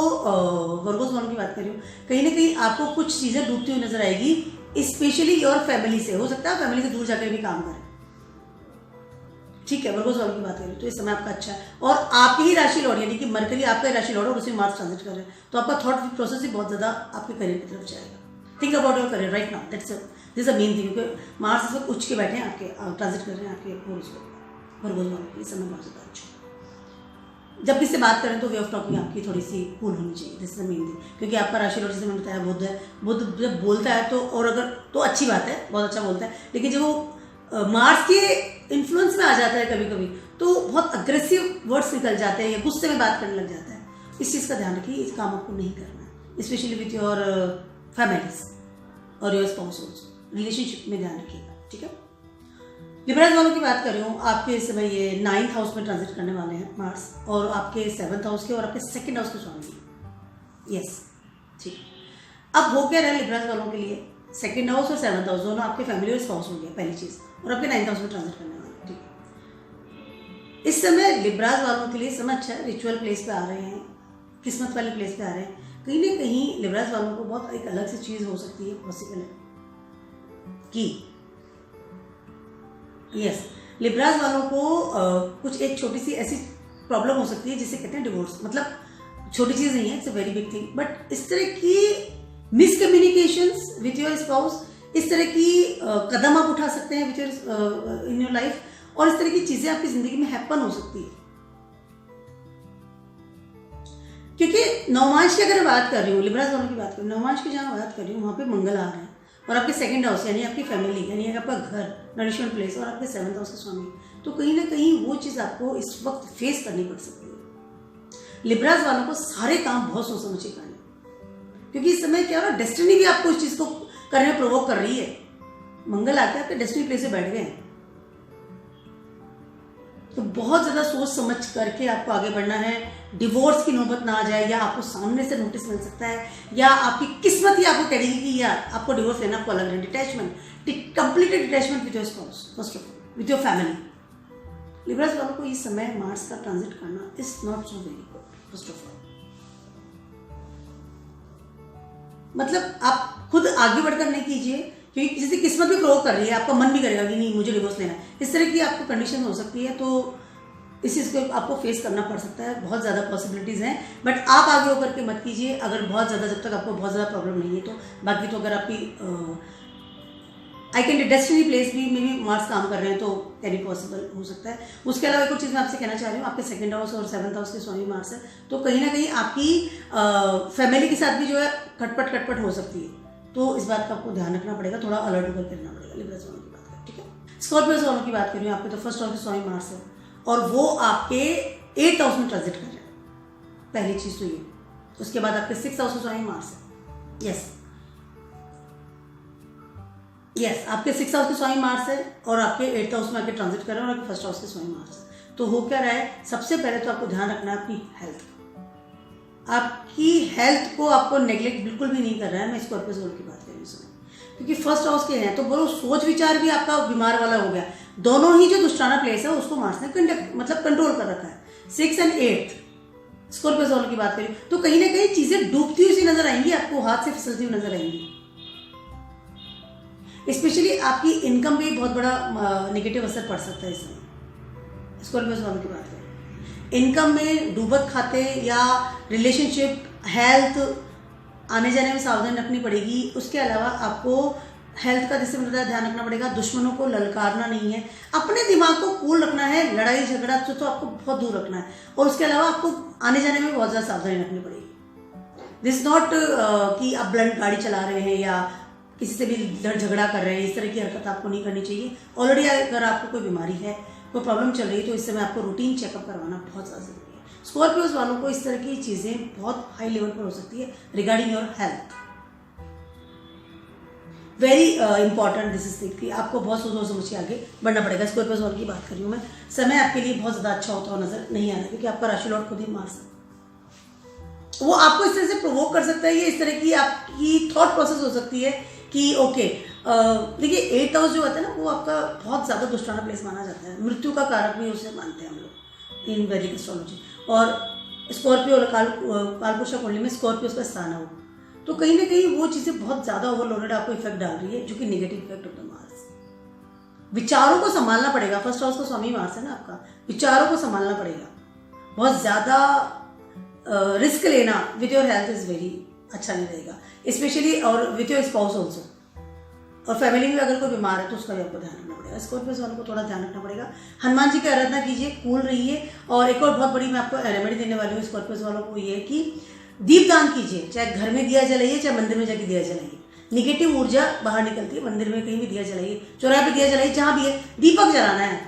A: वर्गोस वालों की बात कर रही हूँ, कहीं ना कहीं आपको कुछ चीज़ें डूबती हुई नजर आएगी, स्पेशली योर फैमिली से। हो सकता है फैमिली से दूर जाकर भी काम करें, ठीक है। वर्गोस वालों की बात करें तो इस समय आपका अच्छा है, और आपकी ही राशि लॉर्ड यानी कि मरकरी आपका ही राशि लॉर्ड और उसमें मार्स ट्रांजिट कर रहे हैं, तो आपका थॉट प्रोसेस भी बहुत ज़्यादा आपके करियर की तरफ जाएगा। Think about your career right now, that's this a main thing, क्योंकि मार्स इस वक्त उच्च के बैठे हैं आपके, ट्रांजिट कर रहे हैं आपके वर्गोस वालों के लिए समय बहुत ज़्यादा अच्छा है। जब किससे बात करें तो वे ऑफ टॉकिंग आपकी थोड़ी सी कूल होनी चाहिए, this is the main thing, क्योंकि आपका राशि लॉर्ड जैसे मैंने बताया बुध है। बुध जब बोलता है तो, और अगर तो अच्छी बात है, बहुत अच्छा बोलता है, लेकिन जब वो मार्स के इन्फ्लुएंस में आ जाता है कभी कभी तो बहुत अग्रेसिव वर्ड्स निकल जाते हैं, या गुस्से में बात करने लग जाता है। इस चीज़ का ध्यान रखिए, इस काम आपको नहीं करना है, स्पेशली विथ योर फैमिलीज और योर स्पाउस ऑल्सो, रिलेशनशिप में ध्यान रखिएगा, ठीक है। लिब्राज वालों की बात कर रही हूँ, आपके इस समय ये 9th हाउस में ट्रांजिट करने वाले हैं मार्स, और आपके 7th हाउस के और आपके 2nd हाउस के स्वामी हैं, यस, ठीक। अब हो क्या रहा है लिब्राज वालों के लिए, 2nd हाउस और 7th हाउस दोनों आपके फैमिली और स्पाउस हो गया पहली चीज़, और आपके 9th हाउस में ट्रांजिट करने वाले हैं, ठीक। इस समय लिब्राज वालों के लिए समय अच्छा है, रिचुअल प्लेस पे आ रहे हैं, किस्मत वाले प्लेस पे आ रहे हैं। कहीं ना कहीं लिब्राज वालों को बहुत एक अलग सी चीज़ हो सकती है, पॉसिबल है कि यस लिब्राज वालों को कुछ एक छोटी सी ऐसी प्रॉब्लम हो सकती है जिसे कहते हैं डिवोर्स, मतलब छोटी चीज़ नहीं है, it's a very big thing, but इस तरह की मिसकम्युनिकेशंस विथ योर स्पाउस, इस तरह की कदम आप उठा सकते हैं with your in your life, और इस तरह की चीज़ें आपकी ज़िंदगी में हैपन हो सकती है। क्योंकि नवमांश की अगर मैं बात कर रही हूँ, लिब्रा वालों की बात कर रही हूँ, नवमांश की जहाँ बात कर रही हूँ वहाँ पे मंगल आ रहे हैं, और आपके सेकंड हाउस यानी आपकी फैमिली यानी आपका घर, नरिशमेंट प्लेस, और आपके 7th हाउस के स्वामी, तो कहीं ना कहीं वो चीज़ आपको इस वक्त फेस करनी पड़ सकती है। लिब्रास वालों को सारे काम बहुत सोच समझ के करने, क्योंकि इस समय क्या हो रहा है, डेस्टिनी भी आपको इस चीज़ को करने में प्रोवोक कर रही है। मंगल आके आपके डेस्टिनी प्लेस से बैठ गए हैं, तो बहुत ज़्यादा सोच समझ करके आपको आगे बढ़ना है। डिवोर्स की नौबत ना आ जाए, या आपको सामने से नोटिस मिल सकता है, या आपकी किस्मत ही आपको कहेगी कि यार आपको डिवोर्स लेना, आपको अलग रहना, detachment, complete detachment with your spouse, first of all with your family. Libras वालों को इस समय मार्स का ट्रांजिट करना is not so very good. First of all मतलब आप खुद आगे बढ़कर नहीं कीजिए, क्योंकि किसी की किस्मत भी प्रोवोक कर रही है, आपका मन भी करेगा कि नहीं मुझे डिवोर्स लेना है, इस तरह की आपको कंडीशन हो सकती है, तो इस चीज़ को आपको फेस करना पड़ सकता है। बहुत ज़्यादा पॉसिबिलिटीज़ हैं, बट आप आगे होकर के मत कीजिए अगर बहुत ज़्यादा, जब तक आपको बहुत ज़्यादा प्रॉब्लम नहीं है तो। बाकी तो अगर आपकी आई कैन डेस्टिनी प्लेस भी में भी मार्स काम कर रहे हैं तो कैन पॉसिबल हो सकता है। उसके अलावा एक और चीज़ मैं आपसे कहना चाह रही हूँ, आपके सेकंड हाउस और 7th हाउस के स्वामी मार्स है, तो कहीं ना कहीं आपकी फैमिली के साथ भी जो है खटपट हो सकती है, तो इस बात का आपको ध्यान रखना पड़ेगा, थोड़ा अलर्ट होकर करना पड़ेगा। लिब्रास वालों की बात करें, ठीक है। स्कॉर्पियोस वालों की बात कर रही हूँ, आपके तो फर्स्ट हाउस के स्वामी मार्स है, और वो आपके 8th हाउस में ट्रांजिट कर रहे हैं, पहली चीज तो ये। उसके बाद आपके 6th हाउस में स्वामी मार्स है, यस आपके 6th हाउस के स्वामी मार्स है, और आपके 8th हाउस में आके ट्रांजिट कर रहे हैं, और आपके फर्स्ट हाउस के स्वामी मार्स है। तो हो क्या रहा है, सबसे पहले तो आपको ध्यान रखना है आपकी हेल्थ का। आपकी हेल्थ को आपको नेग्लेक्ट बिल्कुल भी नहीं कर रहा है। मैं स्कॉर्पियो सोल की बात कर रही हूँ इसमें, क्योंकि फर्स्ट हाउस के हैं तो बोलो सोच विचार भी आपका बीमार वाला हो गया। दोनों ही जो दुष्टाना प्लेस है उसको मार्स ने मतलब कंट्रोल कर रखा है। 6 और 8 स्कॉर्पियो सोल की बात करें तो कहीं ना कहीं चीजें डूबती हुई सी नजर आएंगी, आपको हाथ से फिसलती हुई नजर आएंगी। स्पेशली आपकी इनकम पे बहुत बड़ा नेगेटिव असर पड़ सकता है इसमें। स्कॉर्पियो सोल की बात करें, इनकम में डूबत खाते या रिलेशनशिप, हेल्थ, आने जाने में सावधानी रखनी पड़ेगी। उसके अलावा आपको हेल्थ का जैसे मतलब ध्यान रखना पड़ेगा, दुश्मनों को ललकारना नहीं है, अपने दिमाग को कूल रखना है, लड़ाई झगड़ा तो आपको बहुत दूर रखना है। और उसके अलावा आपको आने जाने में बहुत ज़्यादा सावधानी रखनी पड़ेगी। दिस नॉट कि आप ब्लंट गाड़ी चला रहे हैं या किसी से भी लड़ झगड़ा कर रहे हैं, इस तरह की हरकत आपको नहीं करनी चाहिए। ऑलरेडी अगर आपको कोई बीमारी है, कोई प्रॉब्लम चल रही है, तो इस समय आपको रूटीन चेकअप करवाना बहुत ज़्यादा जरूरी है। स्कॉर्पियोज वालों को इस तरह की चीज़ें बहुत हाई लेवल पर हो सकती है regarding your health. Very important this is thing कि आपको बहुत सोच समझ के आगे बढ़ना पड़ेगा। स्कॉर्पियोज वालों की बात कर रही हूँ मैं। समय आपके लिए बहुत ज़्यादा अच्छा होता हुआ नजर नहीं आ रहा, क्योंकि आपका राशि लॉर्ड खुद ही मार्स है। वो आपको इस तरह से प्रोवोक कर सकता है, ये इस तरह की आपकी थॉट प्रोसेस हो सकती है कि ओके देखिए 8th हाउस जो होता है ना, वो आपका बहुत ज़्यादा दुष्टाना प्लेस माना जाता है, मृत्यु का कारक भी उसे मानते हैं हम लोग इन वैदिक एस्ट्रोलॉजी। और स्कॉर्पियो और कालपुरुषा कुंडली में स्कॉर्पियो का स्थान है वो, तो कहीं ना कहीं वो चीज़ें बहुत ज़्यादा ओवरलोडेड आपको इफेक्ट डाल रही है, जो कि negative effect of the Mars. विचारों को संभालना पड़ेगा। फर्स्ट हाउस का स्वामी मार्स है ना आपका, विचारों को संभालना पड़ेगा। बहुत ज़्यादा रिस्क लेना with your health is very अच्छा नहीं रहेगा, स्पेशली और विथ योर स्पाउस ऑल्सो। और फैमिली में अगर कोई बीमार है तो उसका भी आपको ध्यान रखना पड़ेगा। स्कॉर्पियो वालों को थोड़ा ध्यान रखना पड़ेगा। हनुमान जी की आराधना कीजिए, कूल रहिए। और एक और बहुत बड़ी मैं आपको रेमेडी देने वाली हूँ स्कॉर्पियो वालों को, ये कि दीप दान कीजिए। चाहे घर में दिया जलाइए, चाहे मंदिर में जाके दिया जलाइए। निगेटिव ऊर्जा बाहर निकलती है, मंदिर में कहीं भी दिया जलाइए, चौराहे पे दिया जलाइए, जहाँ भी है दीपक जलाना है।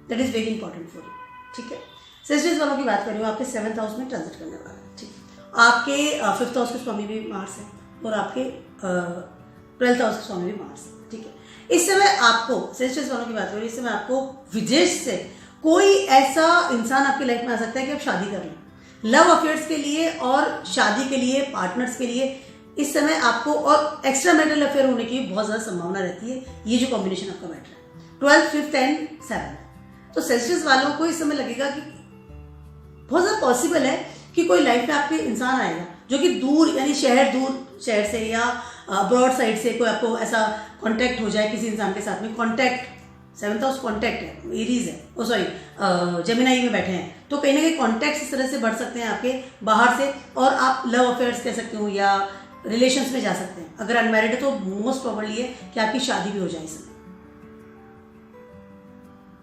A: That is very important for you, ठीक है। सेजिटेरियस वालों की बात कर रही हूँ, आपके 7th हाउस में ट्रांजिट करने वाला है, ठीक है। आपके 5th हाउस के स्वामी भी मार्स है, और आपके 12th हाउस के स्वामी भी मार्स है, ठीक है। इस समय आपको सेजिटेरियस वालों की बात करें, इस समय आपको विदेश से कोई ऐसा इंसान आपकी लाइफ में आ सकता है कि आप शादी कर लें। लव अफेयर्स के लिए और शादी के लिए, पार्टनर्स के लिए इस समय आपको और एक्स्ट्रा मैरिटल अफेयर होने की बहुत ज़्यादा संभावना रहती है। ये जो कॉम्बिनेशन आपका बैठ रहा है 12th, 5th एंड 7th, तो सेजिटेरियस वालों को इस समय लगेगा कि बहुत ज़्यादा पॉसिबल है कि कोई लाइफ में आपके इंसान आएगा जो कि दूर यानी दूर शहर से या अब्रॉड साइड से कोई आपको ऐसा कांटेक्ट हो जाए किसी इंसान के साथ में, कांटेक्ट 7th हाउस कॉन्टैक्ट है, एरीज है, ओ सॉरी जेमिनाई में बैठे हैं, तो कहीं ना कहीं कॉन्टैक्ट इस तरह से बढ़ सकते हैं आपके बाहर से, और आप लव अफेयर्स कह सकते हो या रिलेशंस में जा सकते हैं। अगर अनमैरिड है तो मोस्ट प्रोबेबली है कि आपकी शादी भी हो जाए इस समय।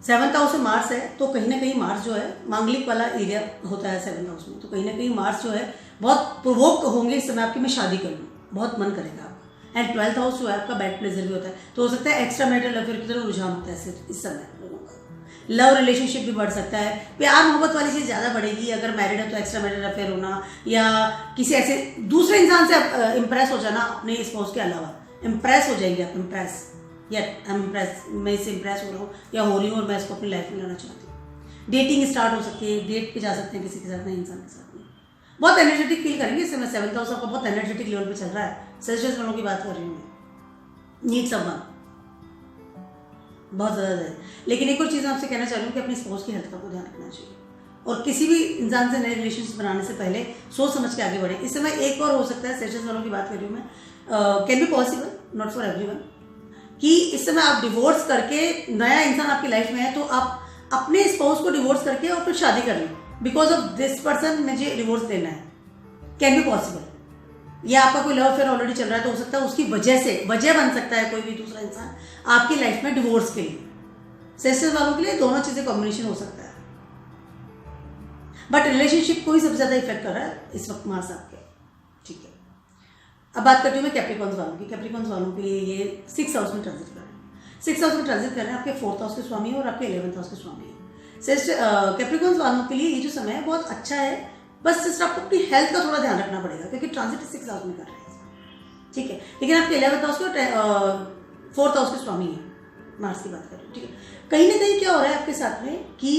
A: 7th हाउस से मार्स है, तो कहीं ना कहीं मार्स जो है मांगलिक वाला एरिया होता है 7th हाउस में, तो कहीं ना कहीं मार्स जो है बहुत प्रोवोक होंगे इस समय आपकी, मैं शादी कर लूँ, बहुत मन करेगा आपका। एंड 12th हाउस जो है आपका बैड प्लेजर भी होता है, तो हो सकता है एक्स्ट्रा मैरिटल अफेयर की तरफ रुझान होता है इस समय लोगों का। लव रिलेशनशिप भी बढ़ सकता है, प्यार मोहब्बत वाली चीज़ ज़्यादा बढ़ेगी। अगर मैरिड है तो एक्स्ट्रा मैरिटल अफेयर होना, या किसी ऐसे दूसरे इंसान से आप इम्प्रेस हो जाना अपने स्पाउस के अलावा, इम्प्रेस हो जाएंगे आप, इम्प्रेस या मैं इससे इम्प्रेस हो रहा हूँ या हो रही हूँ और मैं इसको अपनी लाइफ में लाना चाहती हूँ। डेटिंग स्टार्ट हो सकती है, डेट पे जा सकते हैं किसी के साथ, नए इंसान के साथ में। बहुत एनर्जेटिक फील करेंगे इस समय। 7th हाउस आपका बहुत एनर्जेटिक लेवल पे चल रहा है। सेल्सियस वालों की बात कर रही हूँ मैं, नीड समवन बहुत ज़्यादा है। लेकिन एक और चीज़ आपसे कहना चाह रही हूँ कि अपनी स्पाउस की हेल्थ का ध्यान रखना चाहिए, और किसी भी इंसान से नए रिलेशंस बनाने से पहले सोच समझ के आगे बढ़े। इस समय एक और हो सकता है, सेल्सियस वालों की बात कर रही हूँ मैं, can be possible, not for everyone, कि इस समय आप डिवोर्स करके नया इंसान आपकी लाइफ में है तो आप अपने स्पाउस को डिवोर्स करके और फिर शादी कर लें, बिकॉज ऑफ दिस पर्सन मुझे डिवोर्स देना है। Can be possible. या आपका कोई लव अफेयर ऑलरेडी चल रहा है तो हो सकता है उसकी वजह से वजह बन सकता है कोई भी दूसरा इंसान आपकी लाइफ में डिवोर्स के लिए। सेल्सियस वालों के लिए दोनों चीजें कॉम्बिनेशन हो सकता है, बट रिलेशनशिप को ही सबसे ज्यादा इफेक्ट कर रहा है इस वक्त मार्स आपके। ठीक है, अब बात करती हूँ मैं कैप्रिकॉर्न्स वालों की। कैप्रिकॉर्न्स वालों के लिए ये 6th हाउस में ट्रांजिट कर रहे हैं। 6th हाउस में ट्रांजिट कर रहे हैं, आपके 4th हाउस के स्वामी और आपके 11th हाउस के स्वामी है। कैप्रिकॉर्न्स वालों के लिए ये जो समय है बहुत अच्छा है, बस सिर्फ आपको अपनी हेल्थ का थोड़ा ध्यान रखना पड़ेगा क्योंकि ट्रांजिट 6th हाउस में कर रहे हैं। ठीक है, लेकिन आपके 11th हाउस के 4th हाउस के स्वामी है, मार्स की बात कर रहे हैं। ठीक है, कहीं ना कहीं क्या हो रहा है आपके साथ में कि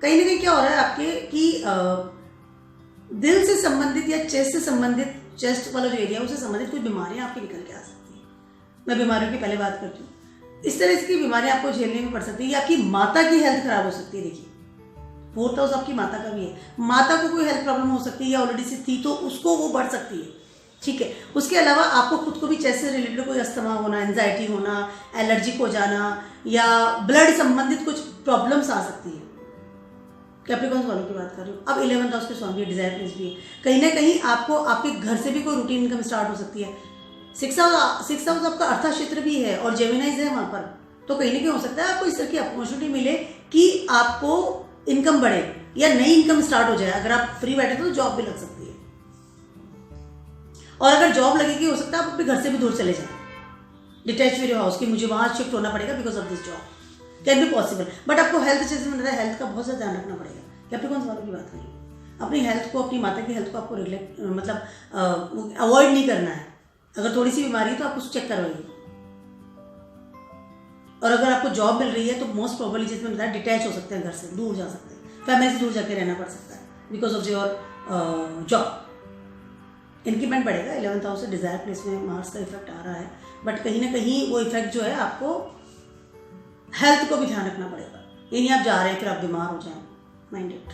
A: कहीं ना कहीं क्या हो रहा है आपके कि दिल से संबंधित या चेस्ट से संबंधित, चेस्ट वाला जो एरिया है उससे संबंधित कुछ बीमारियां आपकी निकल के आ सकती हैं। मैं बीमारियों की पहले बात करती हूँ। इस तरह की बीमारियां आपको झेलने में पड़ सकती है, या आपकी माता की हेल्थ खराब हो सकती है। देखिए 4th हाउस आपकी माता का भी है, माता को कोई हेल्थ प्रॉब्लम हो सकती है या ऑलरेडी से थी तो उसको वो बढ़ सकती है। ठीक है, उसके अलावा आपको खुद को भी चेस्ट से रिलेटेड कोई अस्थमा होना, एंजाइटी होना, एलर्जिक हो जाना या ब्लड संबंधित कुछ प्रॉब्लम्स आ सकती है। कैप्रिकॉर्न्स वालों की बात कर रही हूँ। अब 11th हाउस के स्वामी डिजायर प्लेस भी है, कहीं ना कहीं आपको आपके घर से भी कोई रूटीन इनकम स्टार्ट हो सकती है। 6th हाउस आपका अर्था क्षेत्र भी है और जेमिनाइज है वहाँ पर, तो कहीं ना कहीं हो सकता है आपको इस तरह की अपॉर्चुनिटी मिले कि आपको इनकम बढ़े या नई इनकम स्टार्ट हो जाए। अगर आप फ्री बैठे तो जॉब भी लग सकती है, और अगर जॉब लगेगी हो सकता है आप अपने घर से भी दूर चले जाएं, डिटैच विद योर हाउस, कि मुझे वहां शिफ्ट होना पड़ेगा because of this job. Can be possible, but आपको हेल्थ चीज में हेल्थ का बहुत ज़्यादा ध्यान रखना पड़ेगा। कैप्रिकॉर्न्स वालों की बात करिए, अपनी हेल्थ को, अपनी माता की हेल्थ को आपको अवॉइड नहीं करना है। अगर थोड़ी सी बीमारी है तो आप उसको चेक करवाइए, और अगर आपको जॉब मिल रही है तो मोस्ट प्रोबेबली जिसमें बताया डिटैच हो सकते हैं, घर से दूर जा सकते हैं, फैमिली से दूर जाके रहना पड़ सकता है because of your job. Increment बढ़ेगा। 11th हाउस से डिजायर प्लेस में मार्स का इफेक्ट आ रहा है, बट कहीं ना कहीं वो इफेक्ट जो है आपको हेल्थ को भी ध्यान रखना पड़ेगा। ये नहीं आप जा रहे हैं फिर आप बीमार हो जाएं, mind it.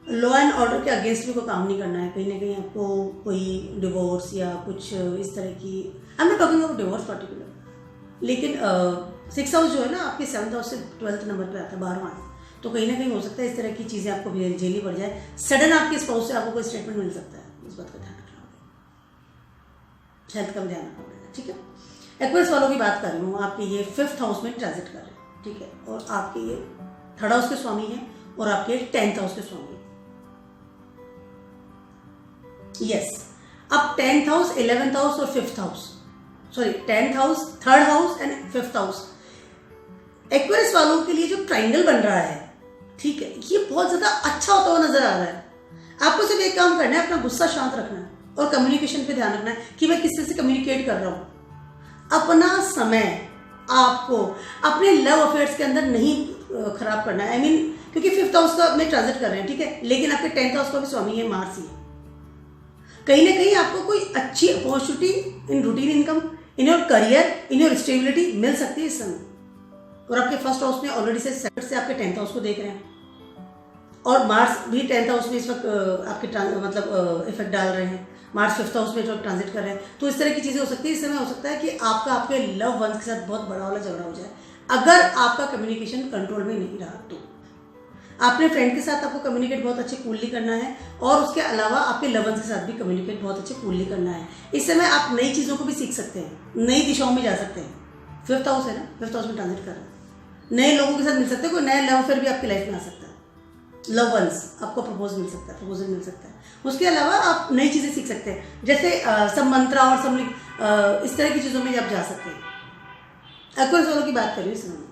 A: Law and order के अगेंस्ट भी कोई काम नहीं करना है। कहीं ना कहीं आपको कोई डिवोर्स या कुछ इस तरह की, I am not talking about divorce particular, लेकिन 6th हाउस जो है ना आपके 7th हाउस से 12th नंबर पे आता है, 12वां, तो कहीं ना कहीं हो सकता है इस तरह की चीज़ें आपको झेलनी पड़ जाए। सडन आपके स्पाउस से आपको कोई स्टेटमेंट मिल सकता है, इस बात का ध्यान रखना होगा, हेल्थ का भी ध्यान रखना पड़ेगा। ठीक है, एक्वेरियस वालों की बात कर रही हूँ, आपके ये 5th हाउस में ट्रांजिट कर रहे हैं। ठीक है, और आपके ये 3rd हाउस के स्वामी हैं और आपके 10th हाउस के स्वामी हैं। यस, अब 10th हाउस, 11th हाउस और 5th house, sorry 10th house, 3rd house and 5th house, Aquarius वालों के लिए जो ट्राइंगल बन रहा है, ठीक है, ये बहुत ज्यादा अच्छा होता हुआ नजर आ रहा है। आपको सिर्फ एक काम करना है, अपना गुस्सा शांत रखना है और कम्युनिकेशन पे ध्यान रखना है कि मैं किस तरह से कम्युनिकेट कर रहा हूँ। अपना समय आपको अपने लव अफेयर्स के अंदर नहीं खराब करना है। आई मीन क्योंकि 5th हाउस का में ट्रांजिट कर रहे हैं, ठीक है, लेकिन आपके 10th हाउस का भी स्वामी है, मार्स ही है। कहीं ना कहीं आपको कोई अच्छी opportunity in routine income, in your career, in your stability मिल सकती है इस समय। और आपके 1st हाउस में ऑलरेडी से आपके 10th हाउस को देख रहे हैं, और मार्स भी 10th हाउस में इस वक्त आपके मतलब इफेक्ट डाल रहे हैं। मार्स 5th हाउस में जो ट्रांजिट कर रहे हैं, तो इस तरह की चीज़ें हो सकती है। इस समय हो सकता है कि आपका आपके लव वंस के साथ बहुत बड़ा वाला झगड़ा हो जाए, अगर आपका कम्युनिकेशन कंट्रोल में नहीं रहा तो। अपने फ्रेंड के साथ आपको कम्युनिकेट बहुत अच्छे कूलली करना है, और उसके अलावा आपके लवर्स के साथ भी कम्युनिकेट बहुत अच्छे कूलली करना है। इस समय आप नई चीज़ों को भी सीख सकते हैं, नई दिशाओं में जा सकते हैं। 5th हाउस है ना, 5th हाउस में ट्रांजिट कर रहे हैं, नए लोगों के साथ मिल सकते हैं, कोई नया लव अफेयर भी आपकी लाइफ में आ सकता है, लव वंस आपको प्रपोजल मिल सकता है। उसके अलावा आप नई चीज़ें सीख सकते हैं, जैसे सब मंत्रा और सब इस तरह की चीज़ों में आप जा सकते हैं। एक्वेरियस वालों की बात करिए इस समय,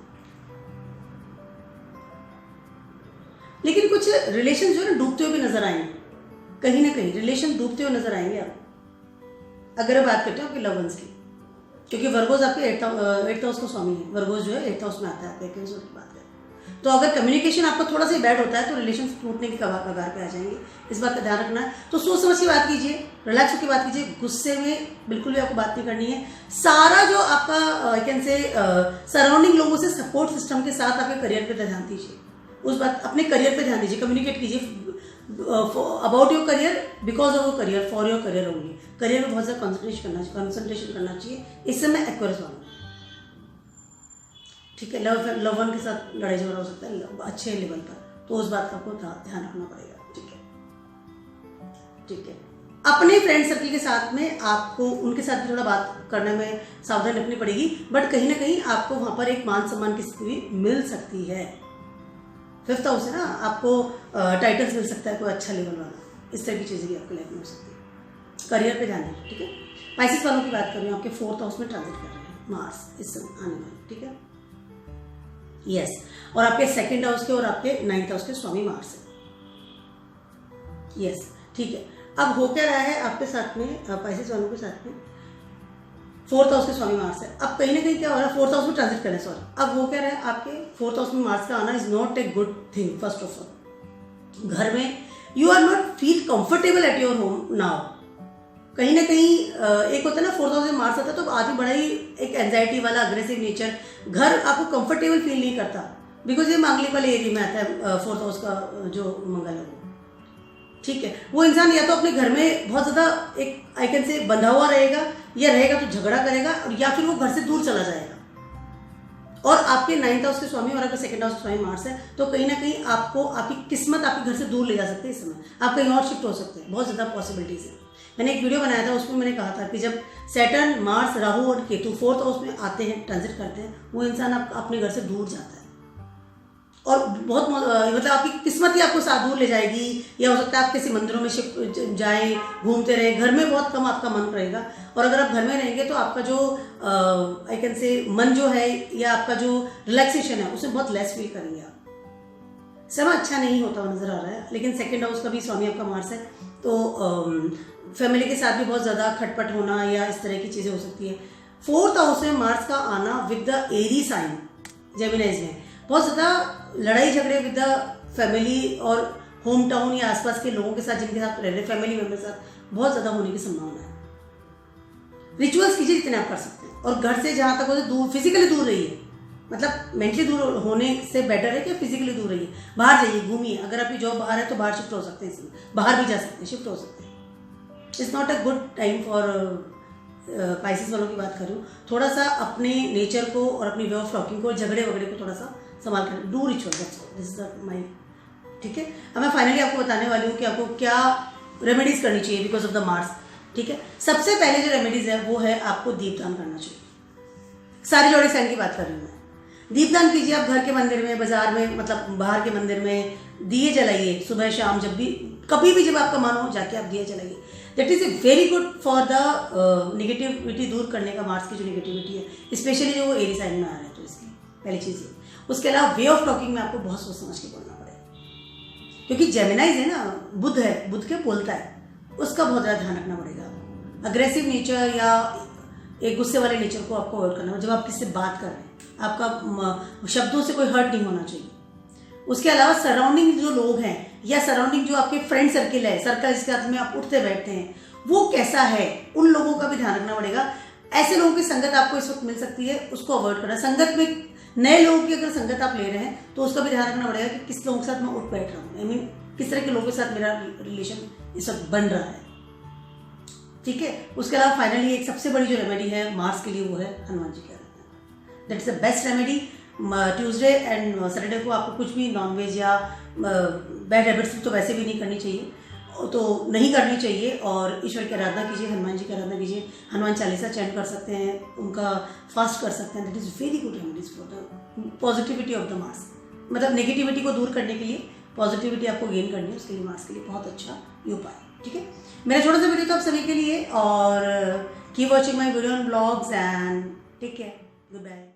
A: लेकिन कुछ रिलेशन जो है ना डूबते हुए भी नजर आएंगे, कहीं ना कहीं रिलेशन डूबते हुए नजर आएंगे आप, अगर आप बात करते हो आपके लव वंस की, क्योंकि वर्गोज आपके 8th हाउस का स्वामी है। वर्गोज जो है 8th हाउस में आता है आपके, एक्वेरियस की बात करें तो अगर कम्युनिकेशन आपका थोड़ा सा बैड होता है तो रिलेशन टूटने की कगार पे आ जाएंगे, इस बात का ध्यान रखना है। तो सोच समझ की बात कीजिए, रिलैक्स होकर बात कीजिए, गुस्से में बिल्कुल भी आपको बात नहीं करनी है। सारा जो आपका आई कैन से सराउंडिंग लोगों से सपोर्ट सिस्टम के साथ आपके करियर पे ध्यान दीजिए, उस बात अपने करियर पे ध्यान दीजिए, कम्युनिकेट कीजिए about your career, because of your career, for your career only. Career में बहुत ज़्यादा कंसंट्रेशन करना चाहिए इस समय एक्वेरियस वालों, ठीक है। लव वन के साथ लड़ाई झगड़ा हो सकता है अच्छे लेवल पर, तो उस बात का आपको ध्यान रखना पड़ेगा, ठीक है। अपने फ्रेंड सर्कल के साथ में आपको उनके साथ भी थोड़ा बात करने में सावधानी रखनी पड़ेगी, बट कहीं ना कहीं आपको वहां पर एक मान सम्मान की स्थिति भी मिल सकती है। 5th हाउस है ना, आपको टाइटल्स मिल सकता है, कोई अच्छा लेवल वाला, इस तरह की चीज़ें भी आपकी लाइफ में हो सकती है। करियर पे ध्यान दें, ठीक है। पाइसेस वालों की बात कर रही हूँ, आपके 4th हाउस में ट्रांजिट कर रहे हैं मार्स इस समय आने वाले, ठीक है, यस। और आपके 2nd हाउस के और आपके 9th हाउस के स्वामी मार्स है, यस, ठीक है। अब हो क्या रहा है आपके साथ में, पाइसेस वालों के साथ में 4th हाउस के स्वामी मार्स है। अब कहीं ना कहीं क्या हो रहा है, 4th हाउस में ट्रांजिट कर रहे हैं, सॉरी। अब वो क्या रहा है, आपके 4th हाउस में मार्स का आना is not a good thing. First of all, घर में you are not feel comfortable at your home now. कहीं ना कहीं एक होता है ना 4th हाउस में मार्स आता है तो आदमी बड़ा ही एक एंजाइटी वाला, अग्रेसिव नेचर, घर आपको कंफर्टेबल फील नहीं करता, बिकॉज ये मांगलिक वाले एरिया में आता है 4th हाउस का जो मंगल है वो, ठीक है। वो इंसान या तो अपने घर में बहुत ज़्यादा एक आई कैन से बंधा हुआ रहेगा, या रहेगा तो झगड़ा करेगा, या फिर वो घर से दूर चला जाएगा। और आपके 9th हाउस के स्वामी और आपके 2nd हाउस के स्वामी मार्स है, तो कहीं ना कहीं आपको आपकी किस्मत आपके घर से दूर ले जा सकती है इस समय, आप कहीं और शिफ्ट हो सकते हैं, बहुत ज़्यादा पॉसिबिलिटीज है। मैंने एक वीडियो बनाया था, उसमें मैंने कहा था कि जब सैटर्न, मार्स, राहु और केतु 4th हाउस में आते हैं, ट्रांजिट करते हैं, वो इंसान अपने घर से दूर जाता है, और बहुत मतलब आपकी किस्मत ही आपको साथ दूर ले जाएगी, या हो सकता है आप किसी मंदिरों में शिफ्ट जाए, घूमते रहे, घर में बहुत कम आपका मन रहेगा। और अगर आप घर में रहेंगे तो आपका जो आई कैन से मन जो है, या आपका जो रिलैक्सेशन है, उसे बहुत लेस फील करेंगे आप। समय अच्छा नहीं होता हुआ नजर आ रहा है, लेकिन 2nd हाउस का भी स्वामी आपका मार्स है, तो फैमिली के साथ भी बहुत ज़्यादा खटपट होना या इस तरह की चीज़ें हो सकती है। 4th हाउस में मार्स का आना with the airy sign, Geminis में बहुत ज़्यादा लड़ाई झगड़े विद द फैमिली और होम टाउन या आसपास के लोगों के साथ, जिनके साथ रह रहे फैमिली मेंबर के साथ, बहुत ज़्यादा होने की संभावना है। रिचुअल्स कीजिए जितने आप कर सकते हैं, और घर से जहाँ तक हो दूर, फिजिकली दूर रहिए, मतलब मेंटली दूर होने से बेटर है कि फिजिकली दूर रहिए। बाहर जाइए, घूमिए, अगर आपकी जॉब बाहर है तो बाहर शिफ्ट हो सकते हैं, इसमें बाहर भी जा सकते हैं, शिफ्ट हो सकते हैं। It's not a good time for Pisces वालों की बात कर रही हूँ। थोड़ा सा अपने नेचर को और अपनी वे ऑफ टॉकिंग को, झगड़े वगड़े को थोड़ा सा संभाल कर do ritual, this is the my, ठीक है। अब मैं फाइनली आपको बताने वाली हूँ कि आपको क्या रेमेडीज करनी चाहिए बिकॉज ऑफ द मार्स, ठीक है। सबसे पहले जो रेमेडीज है वो है आपको दीपदान करना चाहिए। सारी जोड़ी साइन की बात कर रही हूँ मैं। दीपदान कीजिए आप घर के मंदिर में, बाजार में, मतलब बाहर के मंदिर में दिए जलाइए सुबह शाम, जब भी कभी भी जब आपका मन हो जाके आप दिए जलाइए। That is a very good for the negativity दूर करने का, मार्स की जो निगेटिविटी है, स्पेशली जो वो एरी साइन में आ रहा है, तो इसकी पहली चीज़ है। उसके अलावा वे ऑफ टॉकिंग में आपको बहुत सोच समझ के बोलना पड़ेगा, क्योंकि जेमिनाइज है ना, बुध है, बुध के बोलता है, उसका बहुत ज़्यादा ध्यान रखना पड़ेगा आपको। अग्रेसिव नेचर या एक गुस्से वाले नेचर को आपको अवॉइड करना, जब आप किससे बात कर रहे हैं आपका शब्दों से कोई हर्ट नहीं होना चाहिए। उसके अलावा सराउंडिंग जो लोग हैं, या सराउंडिंग जो आपके फ्रेंड सर्किल है, सर्कल जिसके साथ में आप उठते बैठते हैं, वो कैसा है, उन लोगों का भी ध्यान रखना पड़ेगा। ऐसे लोगों की संगत आपको इस वक्त मिल सकती है, उसको अवॉइड करना। संगत में नए लोगों की अगर संगत आप ले रहे हैं तो उसका भी ध्यान रखना पड़ेगा कि किस लोगों के साथ मैं उठ बैठ रहा हूँ, आई मीन किस तरह के लोगों के साथ मेरा रिलेशन इस वक्त बन रहा है। ठीक है। उसके अलावा फाइनली एक सबसे बड़ी जो रेमेडी है मार्स के लिए वो है हनुमान जी की आराधना। That is the best remedy. Tuesday and Saturday को आपको कुछ भी नॉनवेज या बैड हैबिट्स तो वैसे भी नहीं करनी चाहिए, तो नहीं करनी चाहिए, और ईश्वर की आराधना कीजिए, हनुमान जी की आराधना कीजिए, हनुमान चालीसा चैंट कर सकते हैं, उनका फास्ट कर सकते हैं। That is very good remedies for the positivity of the Mars. मतलब नेगेटिविटी को दूर करने के लिए, पॉजिटिविटी आपको गेन करनी है, उसके लिए मार्स के लिए बहुत अच्छा ये उपाय। ठीक है, मेरा छोटा सा वीडियो तो आप सभी के लिए, और keep watching my video and blogs and take care, good bye.